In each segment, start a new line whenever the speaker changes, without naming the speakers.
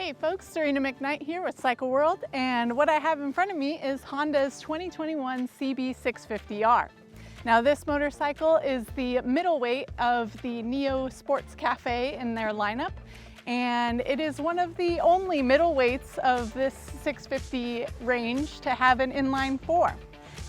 Hey folks, Serena McKnight here with Cycle World, and what I have in front of me is Honda's 2021 CB650R. Now this motorcycle is the middleweight of the Neo Sports Café in their lineup, and it is one of the only middleweights of this 650 range to have an inline-four.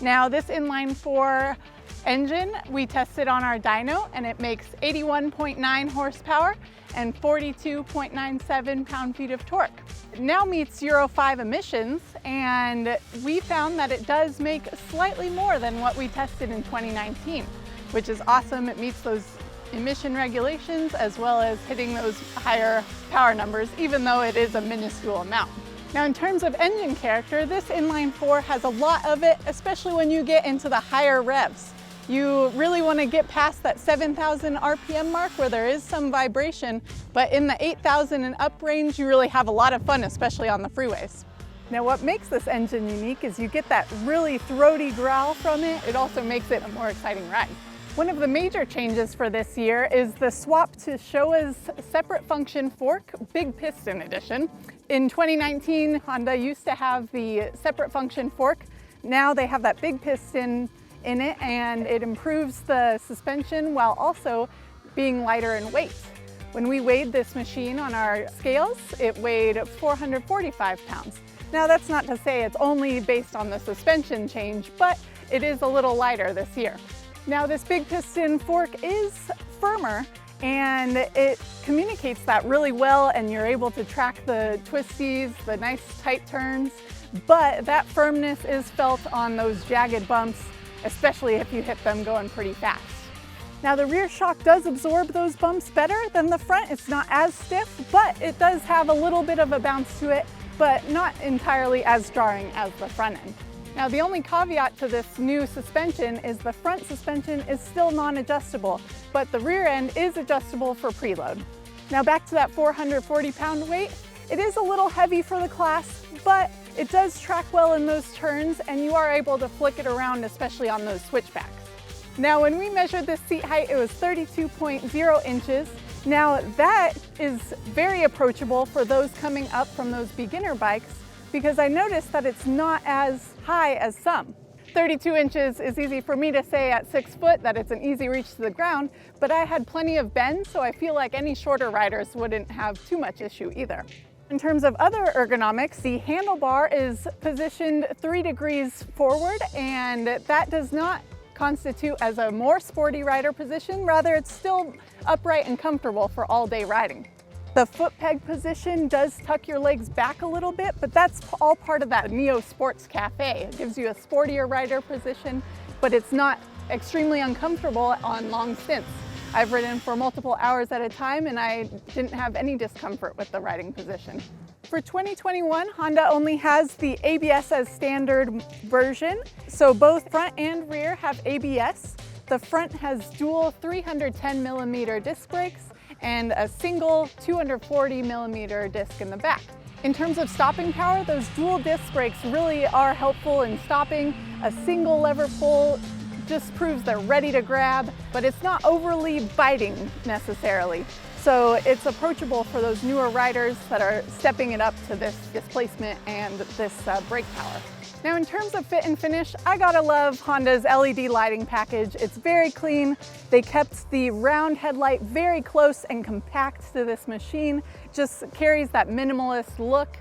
Now this inline-four engine we tested on our dyno, and it makes 81.9 horsepower and 42.97 pound-feet of torque. It now meets Euro 5 emissions, and we found that it does make slightly more than what we tested in 2019, which is awesome. It meets those emission regulations as well as hitting those higher power numbers, even though it is a minuscule amount. Now in terms of engine character, this inline-four has a lot of it, especially when you get into the higher revs. You really want to get past that 7,000 RPM mark where there is some vibration, but in the 8,000 and up range, you really have a lot of fun, especially on the freeways. Now what makes this engine unique is you get that really throaty growl from it. It also makes it a more exciting ride. One of the major changes for this year is the swap to Showa's Separate Function Fork Big Piston Edition. In 2019, Honda used to have the Separate Function Fork. Now they have that big piston in it, and it improves the suspension while also being lighter in weight. When we weighed this machine on our scales, it weighed 445 pounds. Now that's not to say it's only based on the suspension change, but it is a little lighter this year. Now this big piston fork is firmer, and it communicates that really well, and you're able to track the twisties, the nice tight turns, but that firmness is felt on those jagged bumps, especially if you hit them going pretty fast. Now the rear shock does absorb those bumps better than the front. It's not as stiff, but it does have a little bit of a bounce to it, but not entirely as jarring as the front end. Now the only caveat to this new suspension is the front suspension is still non-adjustable, but the rear end is adjustable for preload. Now back to that 440 pound weight, it is a little heavy for the class, but it does track well in those turns, and you are able to flick it around, especially on those switchbacks. Now when we measured this seat height, it was 32.0 inches. Now that is very approachable for those coming up from those beginner bikes, because I noticed that it's not as high as some. 32 inches is easy for me to say at 6 foot that it's an easy reach to the ground, but I had plenty of bend, so I feel like any shorter riders wouldn't have too much issue either. In terms of other ergonomics, the handlebar is positioned 3 degrees forward, and that does not constitute as a more sporty rider position. Rather, it's still upright and comfortable for all-day riding. The foot peg position does tuck your legs back a little bit, but that's all part of that Neo Sports Café. It gives you a sportier rider position, but it's not extremely uncomfortable on long stints. I've ridden for multiple hours at a time, and I didn't have any discomfort with the riding position. For 2021, Honda only has the ABS as standard version, so both front and rear have ABS. The front has dual 310mm disc brakes and a single 240mm disc in the back. In terms of stopping power, those dual disc brakes really are helpful in stopping. A single lever pull just proves they're ready to grab, but it's not overly biting necessarily. So it's approachable for those newer riders that are stepping it up to this displacement and this brake power. Now in terms of fit and finish, I gotta love Honda's LED lighting package. It's very clean. They kept the round headlight very close and compact to this machine. Just carries that minimalist look.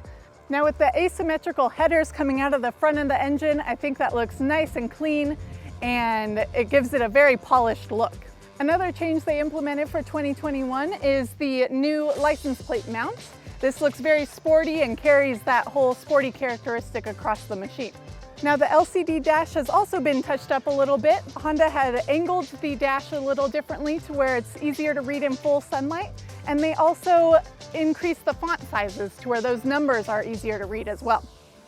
Now with the asymmetrical headers coming out of the front of the engine, I think that looks nice and clean, and it gives it a very polished look. Another change they implemented for 2021 is the new license plate mount. This looks very sporty and carries that whole sporty characteristic across the machine. Now the LCD dash has also been touched up a little bit. Honda had angled the dash a little differently to where it's easier to read in full sunlight, and they also increased the font sizes to where those numbers are easier to read as well.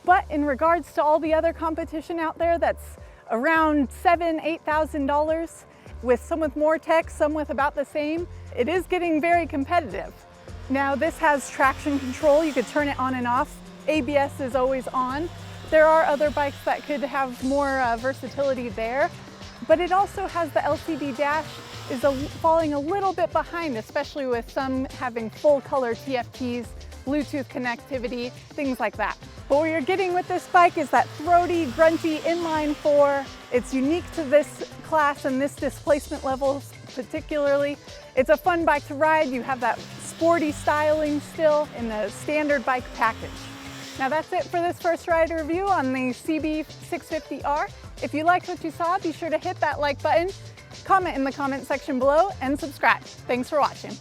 But in regards to all the other competition out there that's around $7,000, $8,000, with some with more tech, some with about the same, it is getting very competitive. Now this has traction control. You could turn it on and off. ABS is always on. There are other bikes that could have more versatility there, but it also has the LCD dash, is falling a little bit behind, especially with some having full color TFTs Bluetooth connectivity, things like that. But what you're getting with this bike is that throaty, grunty inline-four. It's unique to this class and this displacement level particularly. It's a fun bike to ride. You have that sporty styling still in the standard bike package. Now that's it for this first ride review on the CB650R. If you liked what you saw, be sure to hit that like button, comment in the comment section below, and subscribe. Thanks for watching.